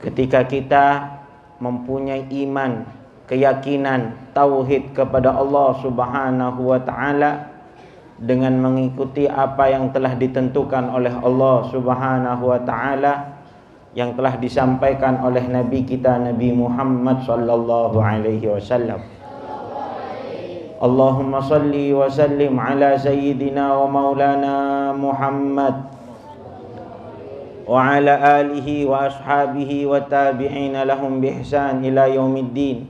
ketika kita mempunyai iman, keyakinan, tauhid kepada Allah Subhanahu wa taala dengan mengikuti apa yang telah ditentukan oleh Allah Subhanahu wa taala, yang telah disampaikan oleh Nabi kita Nabi Muhammad sallallahu alaihi wasallam. Allahumma salli wa sallim ala sayyidina wa maulana Muhammad wa ala alihi wa ashabihi wa tabi'ina lahum bi ihsan ila yaumiddin.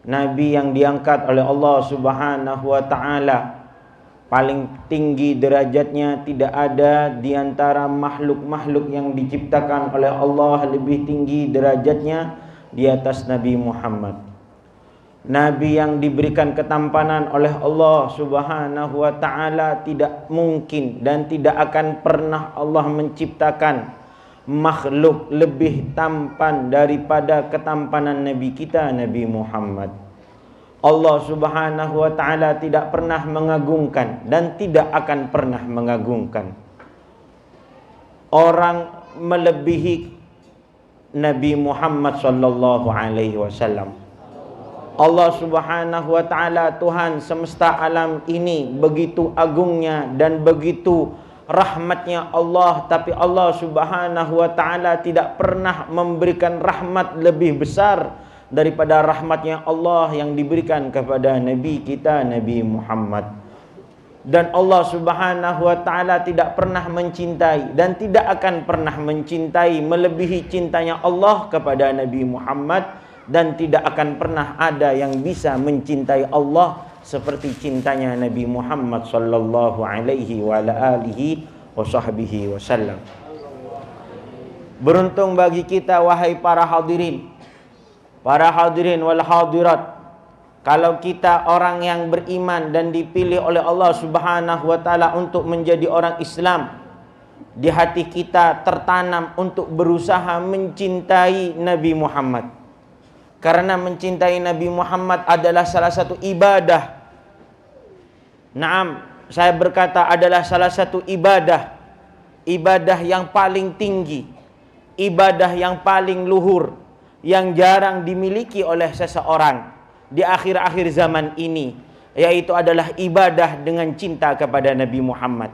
Nabi yang diangkat oleh Allah Subhanahu wa taala, paling tinggi derajatnya, tidak ada di antara makhluk-makhluk yang diciptakan oleh Allah lebih tinggi derajatnya di atas Nabi Muhammad. Nabi yang diberikan ketampanan oleh Allah Subhanahu wa taala, tidak mungkin dan tidak akan pernah Allah menciptakan makhluk lebih tampan daripada ketampanan Nabi kita Nabi Muhammad. Allah Subhanahu wa taala tidak pernah mengagungkan dan tidak akan pernah mengagungkan orang melebihi Nabi Muhammad sallallahu alaihi wasallam. Allah Subhanahu wa taala, Tuhan semesta alam ini, begitu agungnya dan begitu rahmatnya Allah, tapi Allah Subhanahu wa taala tidak pernah memberikan rahmat lebih besar daripada rahmatnya Allah yang diberikan kepada Nabi kita Nabi Muhammad. Dan Allah Subhanahu wa taala tidak pernah mencintai dan tidak akan pernah mencintai melebihi cintanya Allah kepada Nabi Muhammad, dan tidak akan pernah ada yang bisa mencintai Allah seperti cintanya Nabi Muhammad sallallahu alaihi wa ala alihi wasahbihi wasallam. Beruntung bagi kita wahai para hadirin wal hadirat, kalau kita orang yang beriman dan dipilih oleh Allah Subhanahu wa taala untuk menjadi orang Islam, di hati kita tertanam untuk berusaha mencintai Nabi Muhammad. Karena mencintai Nabi Muhammad adalah salah satu ibadah. Naam, saya berkata adalah salah satu ibadah yang paling tinggi, ibadah yang paling luhur, yang jarang dimiliki oleh seseorang di akhir-akhir zaman ini, yaitu adalah ibadah dengan cinta kepada Nabi Muhammad.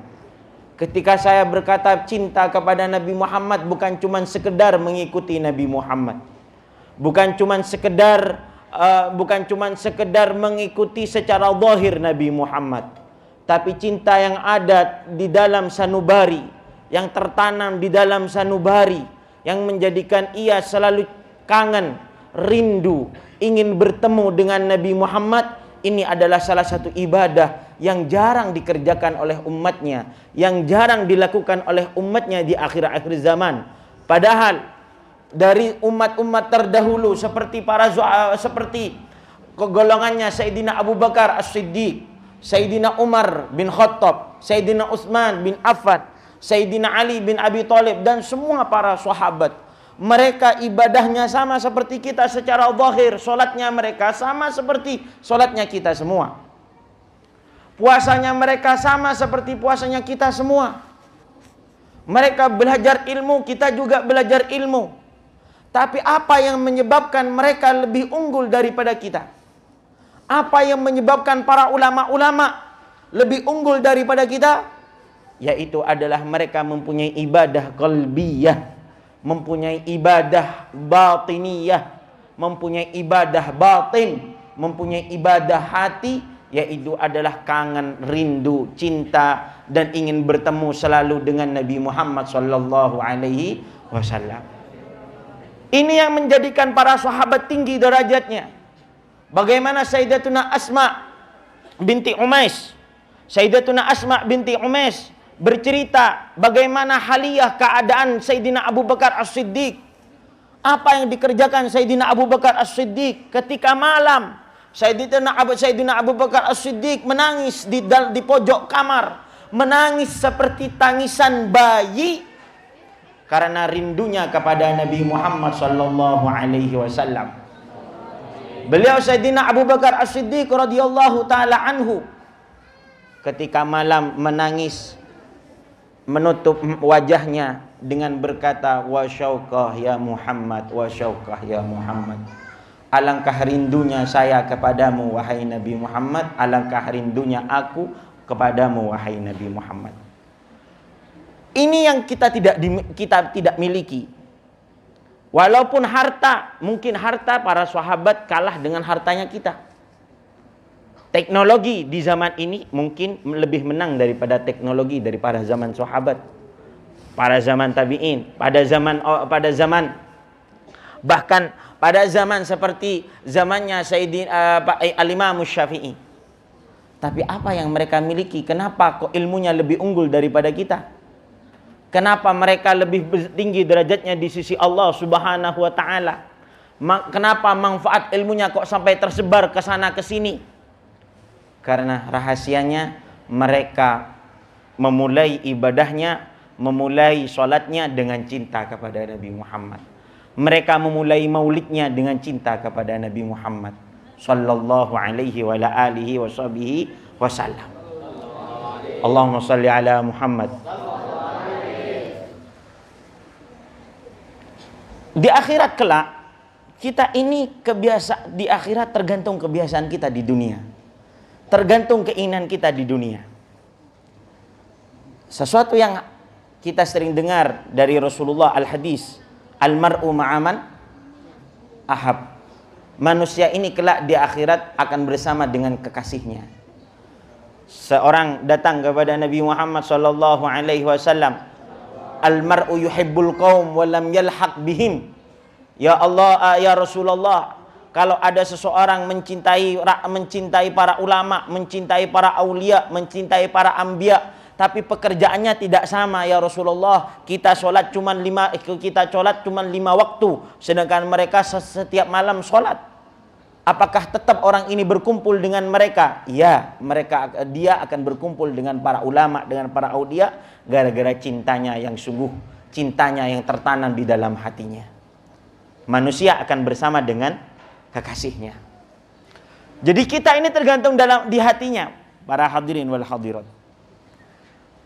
Ketika saya berkata cinta kepada Nabi Muhammad, bukan cuma sekedar mengikuti Nabi Muhammad, bukan cuma sekedar mengikuti secara zahir Nabi Muhammad, tapi cinta yang ada di dalam sanubari, yang tertanam di dalam sanubari, yang menjadikan ia selalu kangen, rindu, ingin bertemu dengan Nabi Muhammad. Ini adalah salah satu ibadah yang jarang dikerjakan oleh umatnya, yang jarang dilakukan oleh umatnya di akhir-akhir zaman. Padahal dari umat-umat terdahulu seperti golongannya Sayyidina Abu Bakar As-Siddiq, Sayyidina Umar bin Khattab, Sayyidina Utsman bin Affan, Sayyidina Ali bin Abi Thalib, dan semua para sahabat. Mereka ibadahnya sama seperti kita secara zahir, solatnya mereka sama seperti solatnya kita semua. Puasanya mereka sama seperti puasanya kita semua. Mereka belajar ilmu, kita juga belajar ilmu. Tapi apa yang menyebabkan mereka lebih unggul daripada kita? Apa yang menyebabkan para ulama-ulama lebih unggul daripada kita? Yaitu adalah mereka mempunyai ibadah qalbiyah, mempunyai ibadah batiniyah, mempunyai ibadah batin, mempunyai ibadah hati, yaitu adalah kangen, rindu, cinta, dan ingin bertemu selalu dengan Nabi Muhammad sallallahu alaihi wasallam. Ini yang menjadikan para sahabat tinggi derajatnya. Bagaimana Sayyidatuna Asma binti Umais, Sayyidatuna Asma binti Umais bercerita bagaimana haliyah keadaan Sayyidina Abu Bakar As-Siddiq. Apa yang dikerjakan Sayyidina Abu Bakar As-Siddiq ketika malam? Sayyidina Abu Bakar As-Siddiq menangis di pojok kamar, menangis seperti tangisan bayi karena rindunya kepada Nabi Muhammad sallallahu alaihi wasallam. Beliau Sayyidina Abu Bakar As-Siddiq radhiyallahu taala anhu ketika malam menangis, menutup wajahnya dengan berkata, wa syauqah ya Muhammad, wa syauqah ya Muhammad. Alangkah rindunya saya kepadamu wahai Nabi Muhammad, alangkah rindunya aku kepadamu wahai Nabi Muhammad. Ini yang kita tidak miliki. Walaupun harta, mungkin harta para sahabat kalah dengan hartanya kita. Teknologi di zaman ini mungkin lebih menang daripada teknologi daripada zaman sahabat, para zaman tabi'in, pada zaman bahkan pada zaman seperti zamannya Sayyidina Al-Imam Syafi'i. Tapi apa yang mereka miliki? Kenapa kok ilmunya lebih unggul daripada kita? Kenapa mereka lebih tinggi derajatnya di sisi Allah Subhanahu wa taala? Kenapa manfaat ilmunya kok sampai tersebar ke sana ke sini? Karena rahasianya mereka memulai ibadahnya, memulai salatnya dengan cinta kepada Nabi Muhammad. Mereka memulai maulidnya dengan cinta kepada Nabi Muhammad sallallahu alaihi wa alihi wasallam. Allahumma salli ala Muhammad. Di akhirat kelak, kita ini di akhirat tergantung kebiasaan kita di dunia. Tergantung keinginan kita di dunia. Sesuatu yang kita sering dengar dari Rasulullah al-hadis, al-mar'u ma'aman ahab. Manusia ini kelak di akhirat akan bersama dengan kekasihnya. Seorang datang kepada Nabi Muhammad sallallahu alaihi wasallam, al-mar'u yuhibbul qaum wa lam yalhaq bihim. Ya Allah, ya Rasulullah, kalau ada seseorang mencintai para ulama, mencintai para aulia, mencintai para anbiya, tapi pekerjaannya tidak sama ya Rasulullah. Kita sholat cuma 5 waktu, sedangkan mereka setiap malam sholat. Apakah tetap orang ini berkumpul dengan mereka? Ya, dia akan berkumpul dengan para ulama, dengan para aulia, gara-gara cintanya yang sungguh, cintanya yang tertanam di dalam hatinya. Manusia akan bersama dengan kekasihnya. Jadi kita ini tergantung di hatinya, para hadirin wal hadirat.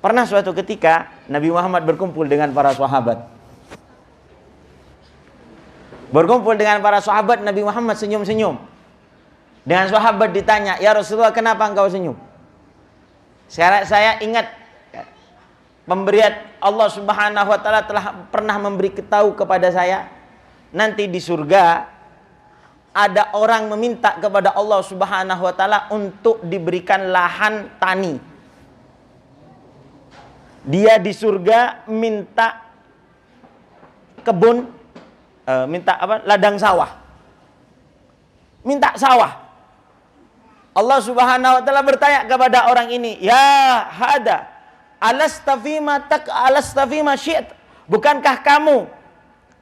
Pernah suatu ketika Nabi Muhammad berkumpul dengan para sahabat. Berkumpul dengan para sahabat, Nabi Muhammad senyum-senyum. Dengan sahabat ditanya, ya Rasulullah, kenapa engkau senyum? Saya ingat pemberian Allah Subhanahu wa taala telah pernah memberitahu kepada saya, nanti di surga ada orang meminta kepada Allah Subhanahu wa taala untuk diberikan lahan tani. Dia di surga minta kebun, ladang sawah. Minta sawah. Allah Subhanahu wa taala bertanya kepada orang ini, "Ya hada, alasta fima syi't? Bukankah kamu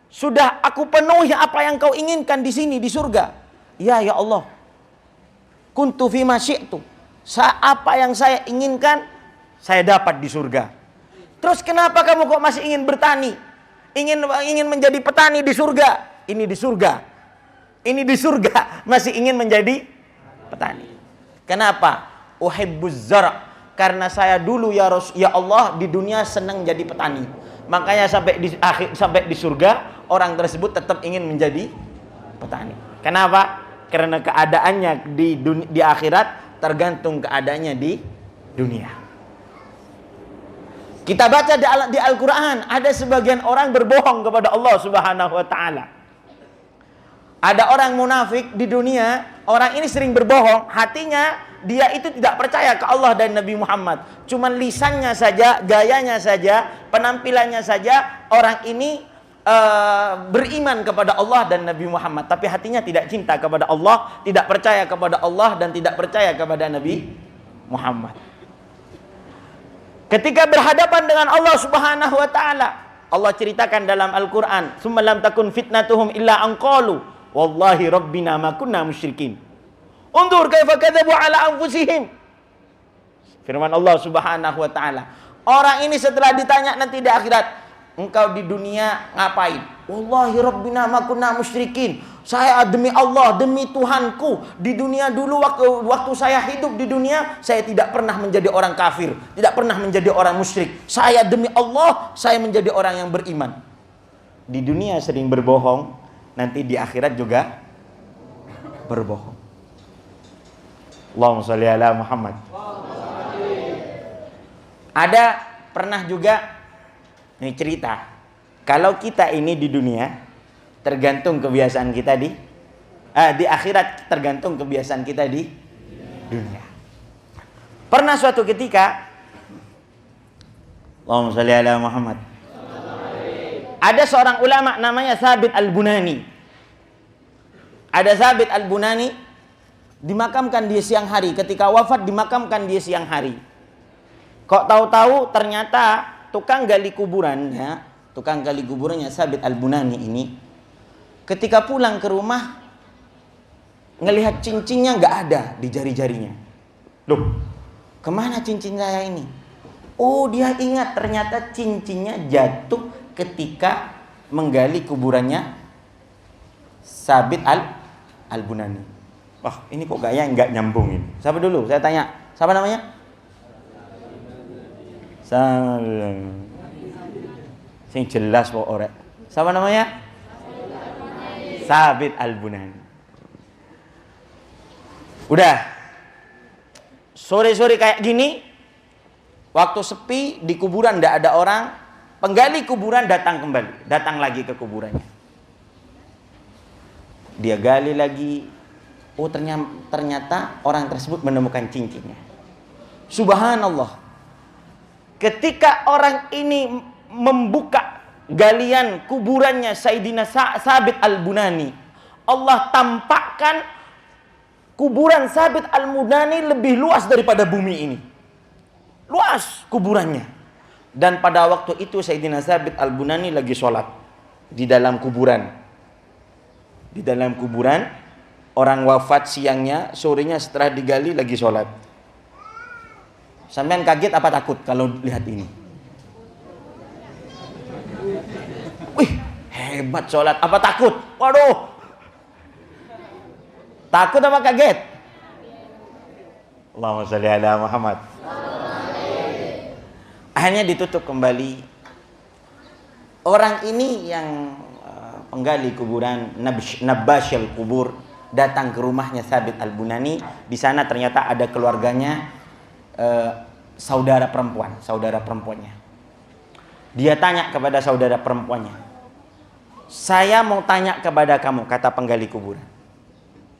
sudah aku penuhi apa yang kau inginkan di sini di surga?" "Ya Allah. Kuntu fima syi'tu." Apa yang saya inginkan saya dapat di surga. "Terus kenapa kamu kok masih ingin bertani? Ingin menjadi petani di surga?" Ini di surga. Ini di surga masih ingin menjadi petani. Kenapa? Uhibbuz zar'. Karena saya dulu ya Allah di dunia senang jadi petani. Makanya sampai di surga orang tersebut tetap ingin menjadi petani. Kenapa? Karena keadaannya di akhirat tergantung keadaannya di dunia. Kita baca di Al-Quran, ada sebagian orang berbohong kepada Allah Subhanahu wa ta'ala. Ada orang munafik di dunia, orang ini sering berbohong, hatinya dia itu tidak percaya ke Allah dan Nabi Muhammad. Cuman lisannya saja, gayanya saja, penampilannya saja, orang ini beriman kepada Allah dan Nabi Muhammad. Tapi hatinya tidak cinta kepada Allah, tidak percaya kepada Allah, dan tidak percaya kepada Nabi Muhammad. Ketika berhadapan dengan Allah Subhanahu wa ta'ala, Allah ceritakan dalam Al-Quran, "Tsumma lam takun fitnatuhum illa an qalu wallahi rabbina ma kunna musyrikin. Undur kaifa kadzabu ala anfusihim." Firman Allah Subhanahu wa ta'ala, orang ini setelah ditanya nanti di akhirat, "Engkau di dunia ngapain?" "Wallahi rabbina ma kunna musyrikin." Saya demi Allah, demi Tuhanku, di dunia dulu waktu saya hidup di dunia, saya tidak pernah menjadi orang kafir, tidak pernah menjadi orang musyrik. Saya demi Allah, saya menjadi orang yang beriman. Di dunia sering berbohong, nanti di akhirat juga berbohong. Allahumma sholli ala Muhammad. Ada pernah juga ini cerita, kalau kita ini di dunia tergantung kebiasaan kita di akhirat tergantung kebiasaan kita di dunia. Pernah suatu ketika, Allahumma sholli ala Muhammad, ada seorang ulama namanya Thabit Al-Bunani. Ada Thabit Al-Bunani, dimakamkan dia siang hari. Ketika wafat dimakamkan dia siang hari. Kok tahu-tahu ternyata tukang gali kuburannya Thabit Al-Bunani ini, ketika pulang ke rumah ngelihat cincinnya nggak ada di jari-jarinya. Loh, kemana cincin saya ini? Oh, dia ingat ternyata cincinnya jatuh ketika menggali kuburannya Thabit Al-Bunani. Wah, ini kok gaya nggak nyambung ini. Siapa dulu? Saya tanya. Siapa namanya? Sing jelas kok orek. Siapa namanya? Thabit Al-Bunani. Udah. Sore-sore kayak gini, waktu sepi di kuburan tidak ada orang, penggali kuburan datang lagi ke kuburannya. Dia gali lagi. Oh, ternyata orang tersebut menemukan cincinnya. Subhanallah. Ketika orang ini membuka galian kuburannya Sayyidina Thabit Al-Bunani, Allah tampakkan kuburan Thabit Al-Bunani lebih luas daripada bumi ini. Luas kuburannya. Dan pada waktu itu Sayyidina Thabit Al-Bunani lagi sholat di dalam kuburan. Di dalam kuburan, orang wafat siangnya, sorenya setelah digali lagi sholat. Sampean kaget apa takut kalau lihat ini? Wih, hebat sholat. Apa takut? Waduh. Takut apa kaget? Allahumma sholli ala Muhammad. Akhirnya ditutup kembali. Orang ini yang penggali kuburan, Nabashil Kubur, datang ke rumahnya Thabit Al-Bunani. Di sana ternyata ada keluarganya, saudara perempuannya. Dia tanya kepada saudara perempuannya, saya mau tanya kepada kamu, kata penggali kuburan.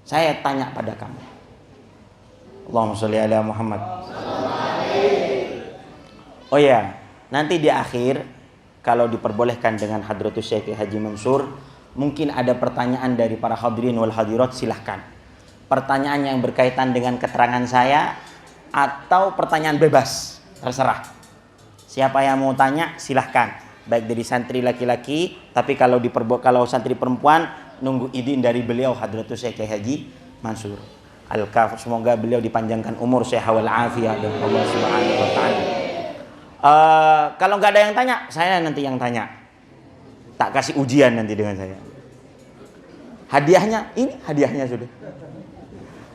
Saya tanya pada kamu. Allahumma sholli ala Muhammad. Oh ya, nanti di akhir kalau diperbolehkan dengan Hadratus Syekh Haji Mansur, mungkin ada pertanyaan dari para hadirin wal hadirat, silahkan. Pertanyaan yang berkaitan dengan keterangan saya atau pertanyaan bebas, terserah. Siapa yang mau tanya silahkan, baik dari santri laki-laki, tapi kalau santri perempuan nunggu izin dari beliau Hadratus Syekh Haji Mansur Al-Kaf. Semoga beliau dipanjangkan umur, sehat wal afiat dari Allah Subhanahu wa taala. Kalau nggak ada yang tanya, saya nanti yang tanya. Tak kasih ujian nanti dengan saya. Hadiahnya, ini hadiahnya sudah.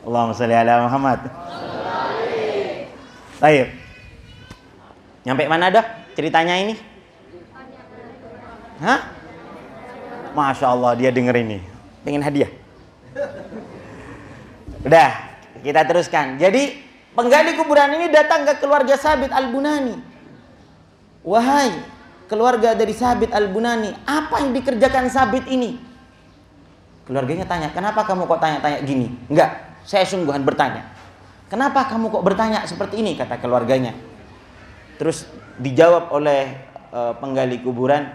Allahumma sholli ala Muhammad. Baik. Nyampe mana dah ceritanya ini? Hah? Masya Allah, dia denger ini. Pengen hadiah. Udah, kita teruskan. Jadi, penggali kuburan ini datang ke keluarga Thabit Al-Bunani. Wahai keluarga dari Thabit Al-Bunani, apa yang dikerjakan Thabit ini? Keluarganya tanya, kenapa kamu kok tanya-tanya gini? Enggak, saya sungguhan bertanya. Kenapa kamu kok bertanya seperti ini? Kata keluarganya. Terus dijawab oleh penggali kuburan,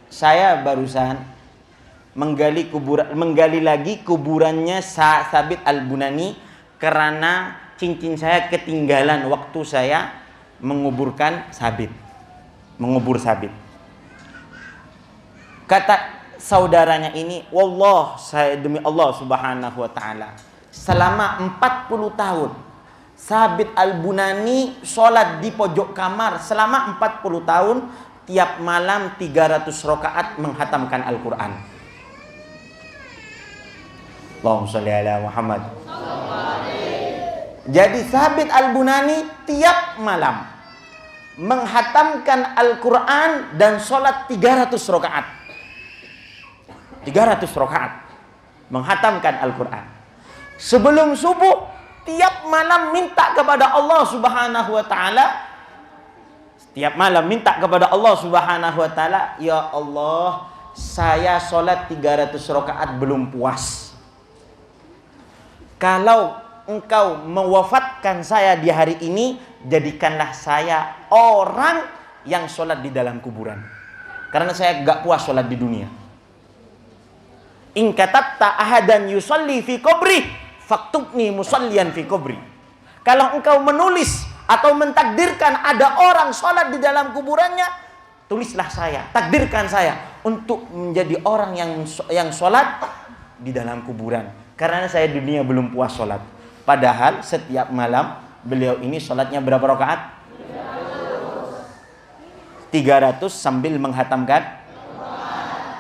saya barusan menggali lagi kuburannya Thabit Al-Bunani karena cincin saya ketinggalan waktu saya mengubur Thabit. Kata saudaranya ini, wallah, saya demi Allah Subhanahu wa taala, selama 40 tahun Thabit Al-Bunani sholat di pojok kamar selama 40 tahun, tiap malam 300 rakaat menghatamkan Al-Quran. Allahumma sholli ala Muhammad. Jadi Thabit Al-Bunani tiap malam menghatamkan Al-Quran dan sholat 300 rakaat. 300 rakaat menghatamkan Al-Quran. Sebelum subuh tiap malam minta kepada Allah Subhanahu wa taala. Setiap malam minta kepada Allah Subhanahu wa taala, ya Allah, saya sholat 300 rakaat belum puas. Kalau Engkau mewafatkan saya di hari ini, jadikanlah saya orang yang sholat di dalam kuburan. Karena saya gak puas sholat di dunia. In katatta ahadan yusalli fi kubri, faktubni musallian fi kubri. Kalau engkau menulis atau mentakdirkan ada orang sholat di dalam kuburannya, tulislah saya, takdirkan saya untuk menjadi orang yang sholat di dalam kuburan. Karena saya di dunia belum puas sholat. Padahal setiap malam beliau ini sholatnya berapa rakaat? 300 sambil menghatamkan.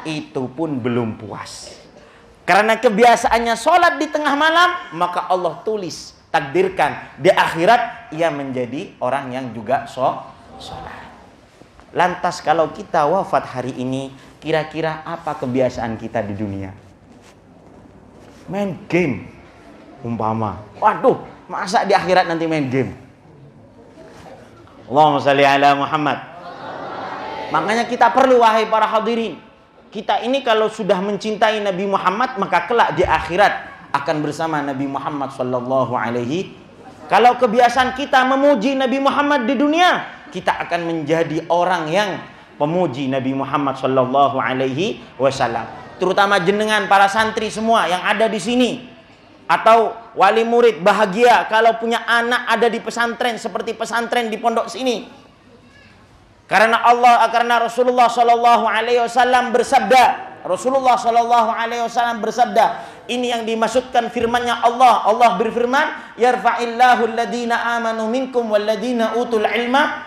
Itu pun belum puas. Karena kebiasaannya sholat di tengah malam, maka Allah tulis, takdirkan di akhirat ia menjadi orang yang juga sholat. Lantas kalau kita wafat hari ini, kira-kira apa kebiasaan kita di dunia? Main game. Umpama, waduh, masa di akhirat nanti main game? Allahumma sholli ala Muhammad. Makanya kita perlu, wahai para hadirin, kita ini kalau sudah mencintai Nabi Muhammad, maka kelak di akhirat akan bersama Nabi Muhammad sallallahu alaihi. Kalau kebiasaan kita memuji Nabi Muhammad di dunia, kita akan menjadi orang yang pemuji Nabi Muhammad sallallahu alaihi wasallam. Terutama jenengan para santri semua yang ada di sini, atau wali murid bahagia kalau punya anak ada di pesantren seperti pesantren di pondok sini. Karena Rasulullah sallallahu alaihi wasallam bersabda, ini yang dimaksudkan firman-Nya Allah. Allah berfirman, yarfa'illahu alladhina amanu minkum walladhina utul ilma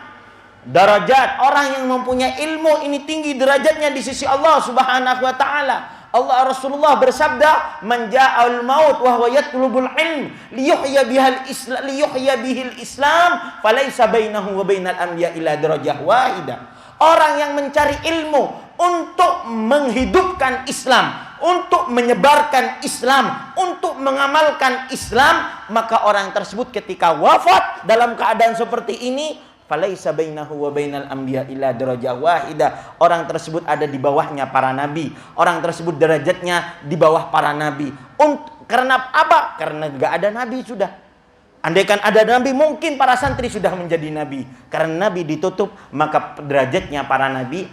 darajat. Orang yang mempunyai ilmu ini tinggi derajatnya di sisi Allah Subhanahu wa taala. Rasulullah bersabda, man ja'al maut wa huwa yatlubul ilm liyuhya bihil islam falaysa bainahu wa bainal anbiya illa darajah wahidah. Orang yang mencari ilmu untuk menghidupkan Islam, untuk menyebarkan Islam, untuk mengamalkan Islam, maka orang tersebut ketika wafat dalam keadaan seperti ini, falaisa bainahu wa bainal anbiya illa darajah wahidah. Orang tersebut ada di bawahnya para nabi. Orang tersebut derajatnya di bawah para nabi. Karena apa? Karena enggak ada nabi sudah. Andaikan ada nabi, mungkin para santri sudah menjadi nabi. Karena nabi ditutup, maka derajatnya para nabi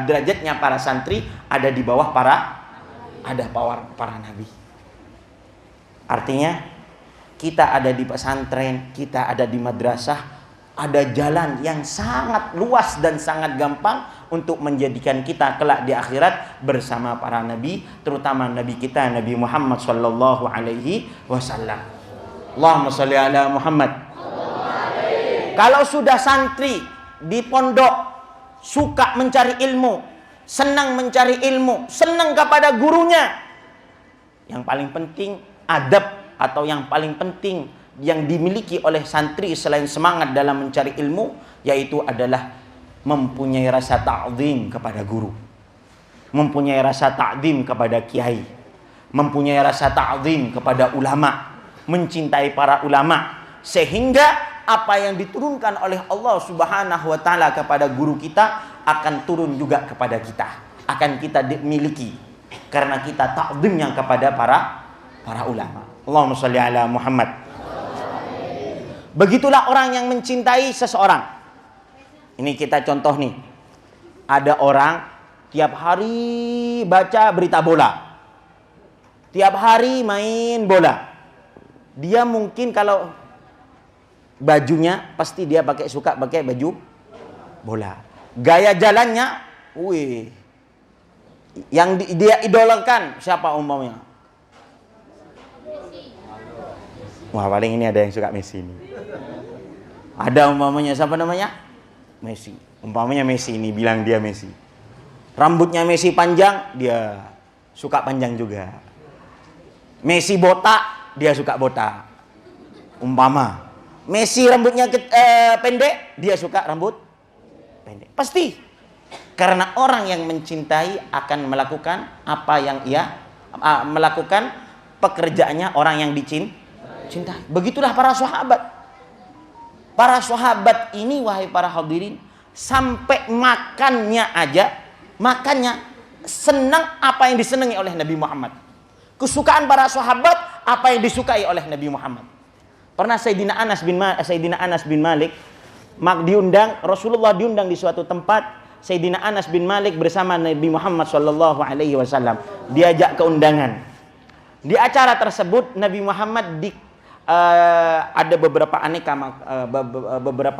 derajatnya para santri ada di bawah para nabi. Artinya kita ada di pesantren, kita ada di madrasah, ada jalan yang sangat luas dan sangat gampang untuk menjadikan kita kelak di akhirat bersama para nabi, terutama nabi kita Nabi Muhammad sallallahu alaihi wasallam. Allahumma sholli ala Muhammad. Kalau sudah santri di pondok suka mencari ilmu, senang mencari ilmu, senang kepada gurunya, yang paling penting adab, atau yang paling penting yang dimiliki oleh santri selain semangat dalam mencari ilmu, yaitu adalah mempunyai rasa ta'zim kepada guru, mempunyai rasa ta'zim kepada kiai, mempunyai rasa ta'zim kepada ulama, mencintai para ulama, sehingga apa yang diturunkan oleh Allah Subhanahu wa taala kepada guru kita akan turun juga kepada kita, akan kita miliki karena kita ta'zimnya kepada para ulama. Allahumma sholli ala Muhammad. Begitulah orang yang mencintai seseorang. Ini kita contoh nih. Ada orang tiap hari baca berita bola, tiap hari main bola. Dia mungkin kalau bajunya pasti dia suka pakai baju bola. Gaya jalannya, wih, yang dia idolakan siapa umpamanya? Wah, paling ini ada yang suka Messi ini. Ada umpamanya siapa namanya? Messi. Umpamanya Messi ini, bilang dia Messi. Rambutnya Messi panjang, dia suka panjang juga. Messi botak, dia suka botak. Umpama Messi rambutnya pendek, dia suka rambut pendek. Pasti. Karena orang yang mencintai akan melakukan apa yang ia melakukan pekerjaannya orang yang dicintai. Begitulah para sahabat. Para sahabat ini, wahai para hadirin, sampai makannya senang apa yang disenangi oleh Nabi Muhammad. Kesukaan para sahabat apa yang disukai oleh Nabi Muhammad. Pernah Sayyidina Anas bin Malik Rasulullah diundang di suatu tempat. Sayyidina Anas bin Malik bersama Nabi Muhammad sallallahu alaihi wasallam diajak ke undangan. Di acara tersebut Nabi Muhammad ada beberapa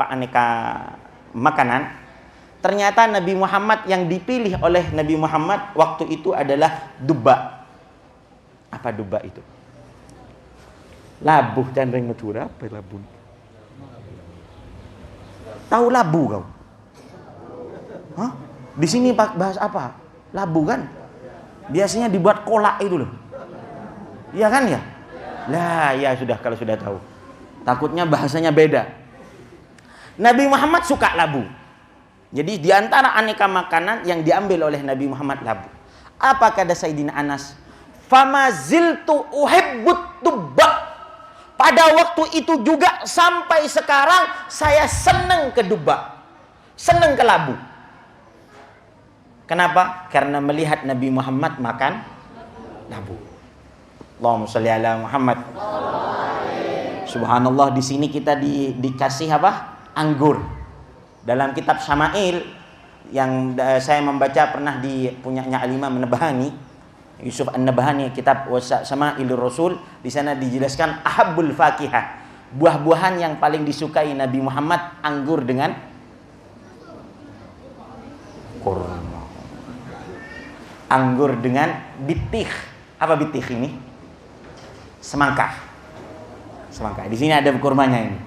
aneka makanan. Ternyata Nabi Muhammad yang dipilih oleh Nabi Muhammad waktu itu adalah duba. Apa duba itu? Labuh candring Madura, apa labu? Tahu labu kau? Hah? Di sini bahas apa? Labu kan? Biasanya dibuat kolak itu loh. Iya kan ya? Lah ya sudah, kalau sudah tahu. Takutnya bahasanya beda. Nabi Muhammad suka labu. Jadi di antara aneka makanan yang diambil oleh Nabi Muhammad labu. Apa kata Sayyidina Anas? Famaziltu uhibbut tubba. Pada waktu itu juga sampai sekarang saya senang ke duba. Senang ke labu. Kenapa? Karena melihat Nabi Muhammad makan labu. Allahumma sholli ala Muhammad. Subhanallah, di sini kita dikasih apa? Anggur. Dalam kitab Syama'il yang saya membaca pernah di punyanya Al-Imam An-Nabhani, Yusuf An-Nabhani, kitab Syama'ilur Rasul, di sana dijelaskan ahabbul fakihah. Buah-buahan yang paling disukai Nabi Muhammad anggur dengan kurma. Anggur dengan bitih. Apa bitih ini? Semangka. Semangka. Di sini ada kurmanya ini.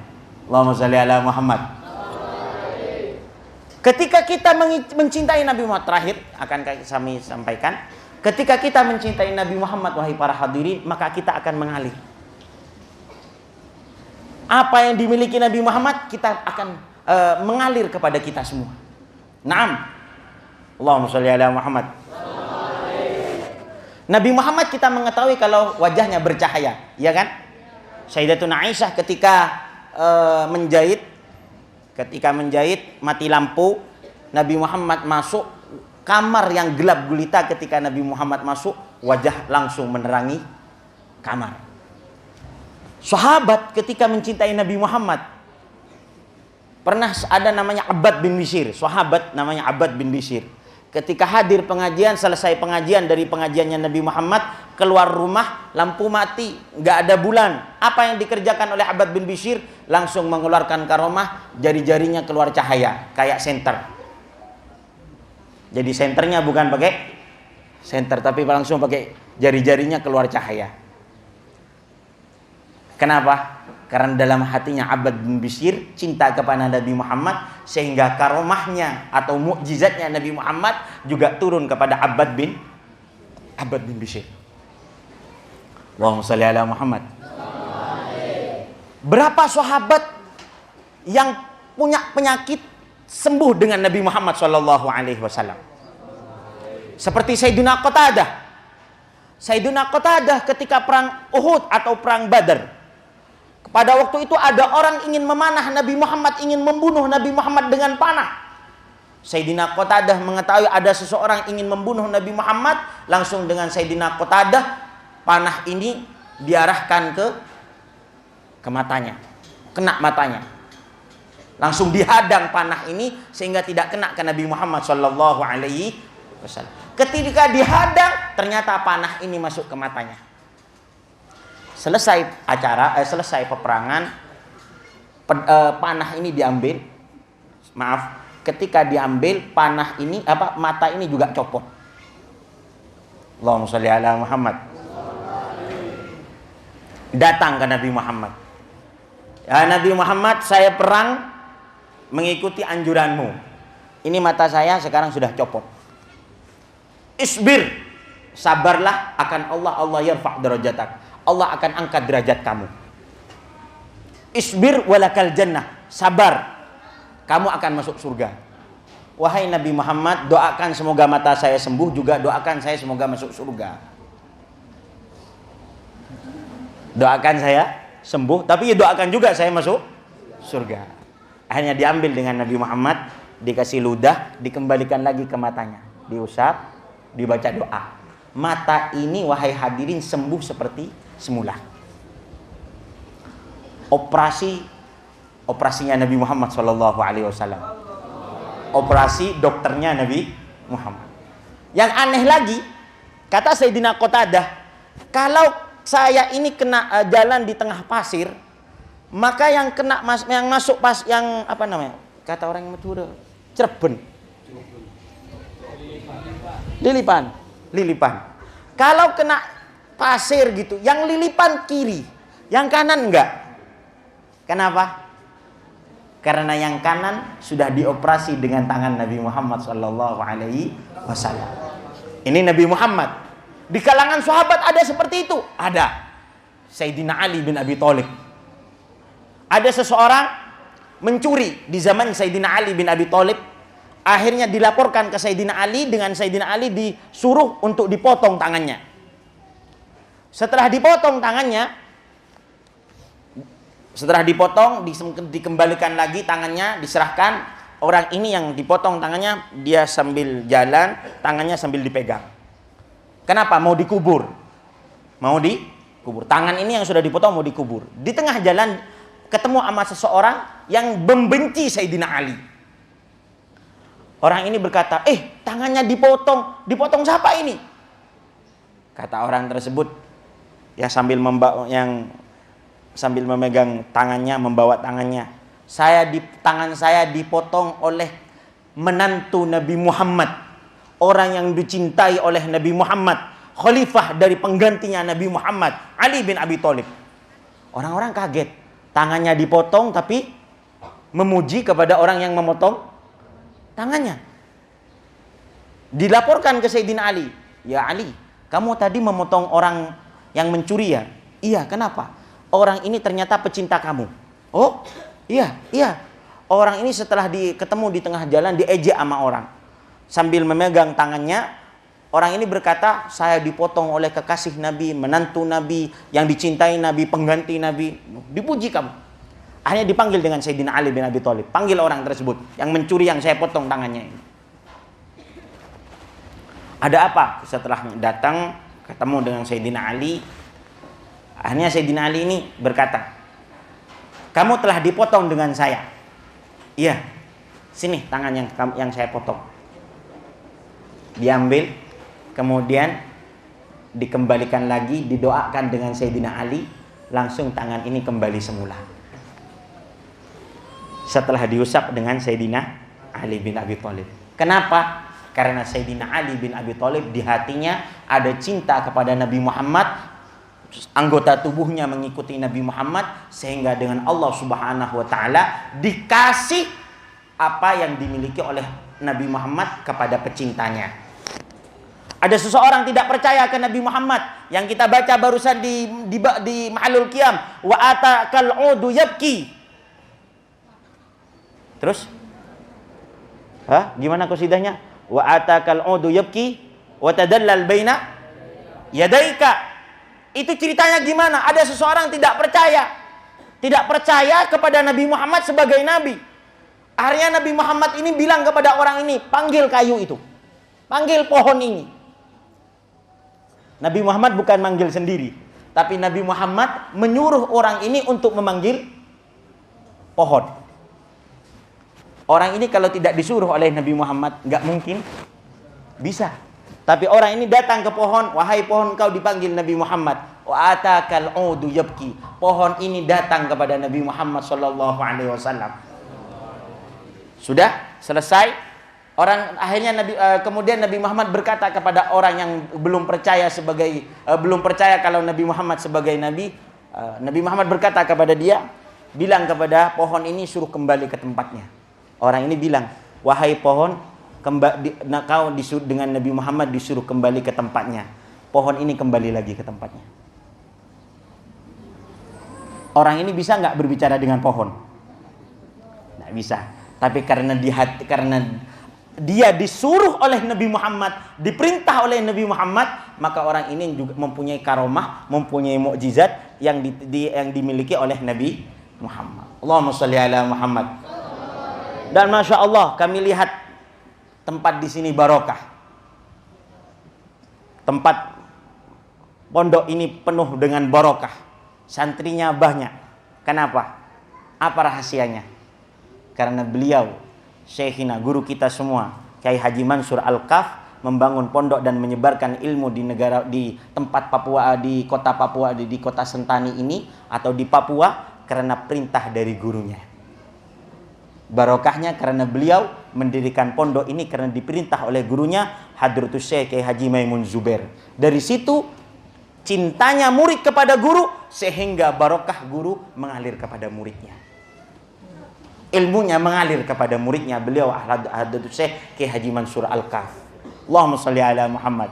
Allahumma shalli ala Muhammad. Ketika kita mencintai Nabi Muhammad, terakhir akan kami sampaikan, ketika kita mencintai Nabi Muhammad, wahai para hadirin, maka kita akan mengalir. Apa yang dimiliki Nabi Muhammad, kita akan mengalir kepada kita semua. Naam. Allahumma sholli ala Muhammad. Nabi Muhammad kita mengetahui kalau wajahnya bercahaya, ya kan? Sayyidatuna Aisyah ketika menjahit mati lampu, Nabi Muhammad masuk kamar yang gelap gulita. Ketika Nabi Muhammad masuk, wajah langsung menerangi kamar. Sahabat ketika mencintai Nabi Muhammad, pernah ada namanya Abbad bin Bishr, sahabat namanya Abbad bin Bishr. Ketika hadir pengajian, selesai pengajian, dari pengajiannya Nabi Muhammad, keluar rumah, lampu mati, nggak ada bulan. Apa yang dikerjakan oleh Abbad bin Bishr? Langsung mengeluarkan karomah, jari-jarinya keluar cahaya, kayak senter. Jadi senternya bukan pakai senter, tapi langsung pakai jari-jarinya keluar cahaya. Kenapa? Karena dalam hatinya Abbad bin Bishr cinta kepada Nabi Muhammad, sehingga karomahnya atau mukjizatnya Nabi Muhammad juga turun kepada Abbad bin Bishr. Allahumma shalli ala Muhammad. Berapa sahabat yang punya penyakit sembuh dengan Nabi Muhammad sallallahu alaihi wasallam? Seperti Sayyidina Qatadah. Sayyidina Qatadah ketika perang Uhud atau perang Badar. Pada waktu itu ada orang ingin memanah Nabi Muhammad, ingin membunuh Nabi Muhammad dengan panah. Sayyidina Qatadah mengetahui ada seseorang ingin membunuh Nabi Muhammad, langsung dengan Sayyidina Qatadah panah ini diarahkan ke matanya, kena matanya. Langsung dihadang panah ini sehingga tidak kena ke Nabi Muhammad sallallahu alaihi wasallam. Ketika dihadang, ternyata panah ini masuk ke matanya. Selesai peperangan, panah ini diambil. Maaf, ketika diambil panah ini, mata ini juga copot. Allahumma sholli ala Muhammad. Datang ke Nabi Muhammad. Ya Nabi Muhammad, saya perang mengikuti anjuranmu. Ini mata saya sekarang sudah copot. Isbir, sabarlah akan Allah, Allah yarfa' darajatak. Allah akan angkat derajat kamu. Isbir walakal jannah, sabar, kamu akan masuk surga. Wahai Nabi Muhammad, doakan semoga mata saya sembuh, juga doakan saya semoga masuk surga. Doakan saya sembuh, tapi doakan juga saya masuk surga. Akhirnya diambil dengan Nabi Muhammad, dikasih ludah, dikembalikan lagi ke matanya, diusap, dibaca doa. Mata ini wahai hadirin sembuh seperti semula. Operasinya Nabi Muhammad SAW. Operasi dokternya Nabi Muhammad. Yang aneh lagi, kata Sayyidina Qatadah, kalau saya ini kena jalan di tengah pasir, maka yang kena yang masuk pas yang apa namanya? Kata orang Madura, cerben. Lilipan. Kalau kena pasir gitu, yang lilipan kiri, yang kanan enggak. Kenapa? Karena yang kanan sudah dioperasi dengan tangan Nabi Muhammad SAW. Ini Nabi Muhammad. Di kalangan sahabat ada seperti itu? Ada. Sayyidina Ali bin Abi Thalib. Ada seseorang mencuri di zaman Sayyidina Ali bin Abi Thalib. Akhirnya dilaporkan ke Sayyidina Ali, dengan Sayyidina Ali disuruh untuk dipotong tangannya. Setelah dipotong tangannya, dikembalikan lagi tangannya, diserahkan. Orang ini yang dipotong tangannya, dia sambil jalan, tangannya sambil dipegang. Kenapa? Mau dikubur. Tangan ini yang sudah dipotong mau dikubur. Di tengah jalan ketemu sama seseorang yang membenci Sayyidina Ali. Orang ini berkata, tangannya dipotong. Dipotong siapa ini? Kata orang tersebut, ya sambil memegang tangannya, membawa tangannya. Tangan saya dipotong oleh menantu Nabi Muhammad, orang yang dicintai oleh Nabi Muhammad, khalifah dari penggantinya Nabi Muhammad, Ali bin Abi Thalib. Orang-orang kaget, tangannya dipotong tapi memuji kepada orang yang memotong tangannya. Dilaporkan ke Sayyidina Ali, ya Ali, kamu tadi memotong orang yang mencuri ya? Iya, kenapa? Orang ini ternyata pecinta kamu. Oh, iya. Orang ini setelah ketemu di tengah jalan diejek sama orang. Sambil memegang tangannya, orang ini berkata, saya dipotong oleh kekasih Nabi, menantu Nabi, yang dicintai Nabi, pengganti Nabi. Dipuji kamu. Akhirnya dipanggil dengan Sayyidina Ali bin Abi Thalib. Panggil orang tersebut, yang mencuri yang saya potong tangannya ini. Ada apa? Setelah datang, ketemu dengan Sayyidina Ali. Akhirnya Sayyidina Ali ini berkata, kamu telah dipotong dengan saya. Iya, sini tangan yang saya potong. Diambil, kemudian dikembalikan lagi, didoakan dengan Sayyidina Ali, langsung tangan ini kembali semula. Setelah diusap dengan Sayyidina Ali bin Abi Thalib. Kenapa? Karena Sayyidina Ali bin Abi Thalib di hatinya ada cinta kepada Nabi Muhammad. Anggota tubuhnya mengikuti Nabi Muhammad, sehingga dengan Allah Subhanahu wa taala dikasih apa yang dimiliki oleh Nabi Muhammad kepada pecintanya. Ada seseorang tidak percaya ke Nabi Muhammad yang kita baca barusan di Ma'alul Qiyam, wa atakal udu yabki. Terus? Gimana qasidahnya? Wa atakal udu yabki wa tadallal baina yadaika. Itu ceritanya gimana? Ada seseorang tidak percaya kepada Nabi Muhammad sebagai Nabi. Akhirnya Nabi Muhammad ini bilang kepada orang ini, panggil kayu itu, panggil pohon ini. Nabi Muhammad bukan manggil sendiri, tapi Nabi Muhammad menyuruh orang ini untuk memanggil pohon. Orang ini kalau tidak disuruh oleh Nabi Muhammad, nggak mungkin bisa. Tapi orang ini datang ke pohon, wahai pohon kau dipanggil Nabi Muhammad. Wa atakal udu yabki. Pohon ini datang kepada Nabi Muhammad sallallahu alaihi wasallam. Sudah selesai. Akhirnya kemudian Nabi Muhammad berkata kepada orang yang belum percaya kalau Nabi Muhammad sebagai nabi. Nabi Muhammad berkata kepada dia, bilang kepada pohon ini suruh kembali ke tempatnya. Orang ini bilang, wahai pohon, kau dengan Nabi Muhammad disuruh kembali ke tempatnya. pohon ini kembali lagi ke tempatnya. Orang ini bisa nggak berbicara dengan pohon? Nggak bisa. Tapi karena dia disuruh oleh Nabi Muhammad, diperintah oleh Nabi Muhammad, maka orang ini juga mempunyai karomah, mempunyai mukjizat yang dimiliki oleh Nabi Muhammad. Allahumma sholli ala Muhammad. Dan masya Allah, kami lihat tempat di sini barokah. Tempat pondok ini penuh dengan barokah. Santrinya banyak. Kenapa? Apa rahasianya? Karena beliau, Syekhina, guru kita semua, Kiai Haji Mansur Al-Kaf, membangun pondok dan menyebarkan ilmu di tempat Papua, di kota Papua, di kota Sentani ini atau di Papua karena perintah dari gurunya. Barokahnya karena beliau mendirikan pondok ini karena diperintah oleh gurunya Hadratus Syekh Kiai Haji Maimun Zubair. Dari situ cintanya murid kepada guru sehingga barokah guru mengalir kepada muridnya. Ilmunya mengalir kepada muridnya. Beliau Hadratus Syekh Kiai Haji Mansur Al-Kaf. Allahumma sholli ala Muhammad.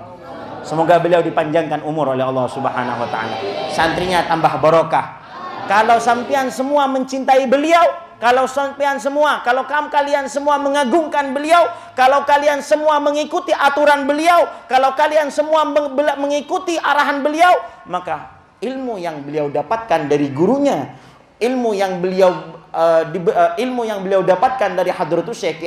Semoga beliau dipanjangkan umur oleh Allah Subhanahu wa taala. Santrinya tambah barokah. Kalau sampean semua mencintai beliau, kalau kalian semua mengagungkan beliau, kalau kalian semua mengikuti aturan beliau, kalau kalian semua mengikuti arahan beliau, maka ilmu yang beliau dapatkan dari gurunya, ilmu yang beliau dapatkan dari Hadratus Syekh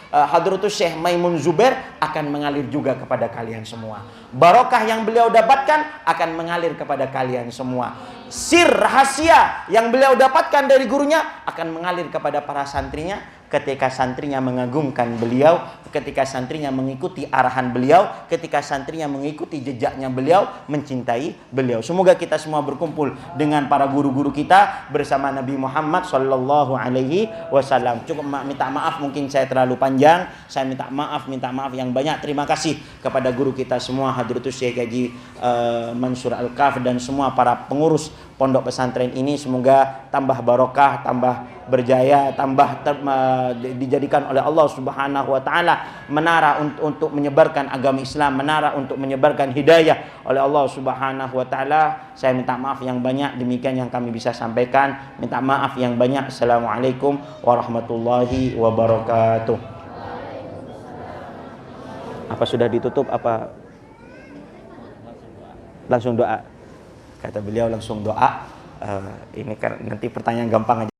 Hadratus Syekh Maimun Zubair akan mengalir juga kepada kalian semua. Barokah yang beliau dapatkan akan mengalir kepada kalian semua. Sir rahasia yang beliau dapatkan dari gurunya akan mengalir kepada para santrinya ketika santrinya mengagungkan beliau, ketika santrinya mengikuti arahan beliau, ketika santrinya mengikuti jejaknya beliau, mencintai beliau. Semoga kita semua berkumpul dengan para guru-guru kita bersama Nabi Muhammad sallallahu alaihi wasallam. Cukup minta maaf mungkin saya terlalu panjang. Saya minta maaf yang banyak. Terima kasih kepada guru kita semua Hadratus Syekh Haji Mansur Al-Kaf dan semua para pengurus pondok pesantren ini. Semoga tambah barokah, tambah berjaya, tambah dijadikan oleh Allah Subhanahu wa taala menara untuk menyebarkan agama Islam, menara untuk menyebarkan hidayah oleh Allah Subhanahu wa taala. Saya minta maaf yang banyak, demikian yang kami bisa sampaikan. Minta maaf yang banyak. Assalamualaikum warahmatullahi wabarakatuh. Apa sudah ditutup apa langsung doa? Kata beliau langsung doa. Ini kan nanti pertanyaan gampang aja.